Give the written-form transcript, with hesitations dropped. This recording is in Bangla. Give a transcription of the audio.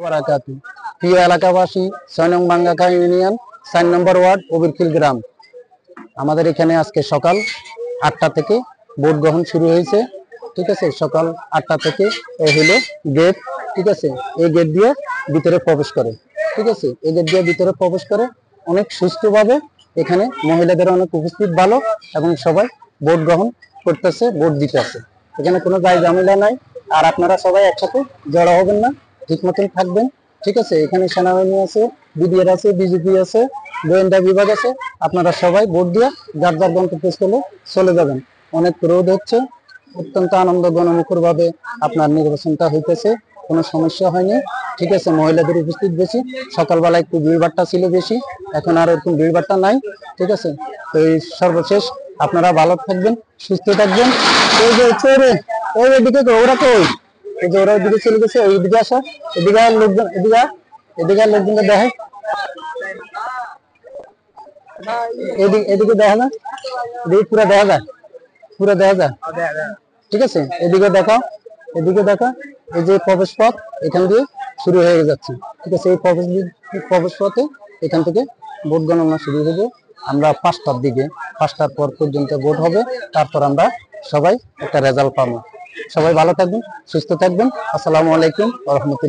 বারাকাতু। প্রিয় এলাকাবাসী, 6 নং বাঙ্গাখা ইউনিয়ন 4 নম্বর ওয়ার্ড অবিরখিল গ্রাম, আমাদের এখানে আজকে সকাল 8টা থেকে ভোট গ্রহণ শুরু হয়েছে। ঠিক আছে, সকাল 8টা থেকে এই হলো গেট। ঠিক আছে, এই গেট দিয়ে ভিতরে প্রবেশ করে। ঠিক আছে, এই গেট দিয়ে ভিতরে প্রবেশ করে অনেক সুস্থভাবে। এখানে মহিলাদের অনেক উপস্থিত ভালো এবং সবাই ভোট গ্রহণ করতেছে, ভোট দিতেছে। এখানে কোনো দায় ঝামেলা নাই। আর আপনারা সবাই একসাথে জড়ো হবেন না, ঠিক মতন থাকবেন। ঠিক আছে, এখানে সেনাবাহিনী আছে, বিডিআর আছে, বিজেপি আছে, গোয়েন্দা বিভাগ আছে। আপনারা সবাই ভোট দিয়ে যার যার গন্তব্যস্থলে চলে যাবেন। অনেক রোদ হচ্ছে, অত্যন্ত আনন্দ গণমুখর ভাবে আপনার নির্বাচনটা হইতেছে, কোনো সমস্যা হয়নি। ঠিক আছে, মহিলাদের উপস্থিত বেশি, সকালবেলা একটু ভিড়ভাট্টা ছিল বেশি, এখন আর এরকম ভিড়ভাট্টা নাই। ঠিক আছে, তো এই সর্বশেষ আপনারা ভালো থাকবেন, সুস্থ থাকবেন। এই যে ওই এদিকে ওরা তো এই যে ওরা ওইদিকে চলে গেছে, ওইদিকে আসা, এদিকে আর লোকজন, এদিকে আর লোকজনকে দেখে, এদিকে দেখা যায়, এদিকে পুরো দেখা যায়, পুরো দেখা যায়। ঠিক আছে, এদিকে দেখা, এদিকে দেখা। এই যে প্রবেশ পথ এখান দিয়ে শুরু হয়ে যাচ্ছে। ঠিক আছে, এই প্রবেশ পথে এখান থেকে ভোট গণনা শুরু হবে। আমরা 5টার দিকে, 5টার পর পর্যন্ত ভোট হবে। তারপর আমরা সবাই একটা রেজাল্ট পাবো। সবাই ভালো থাকবেন, সুস্থ থাকবেন। আসসালামু আলাইকুম ওয়া রাহমাতুল্লাহ।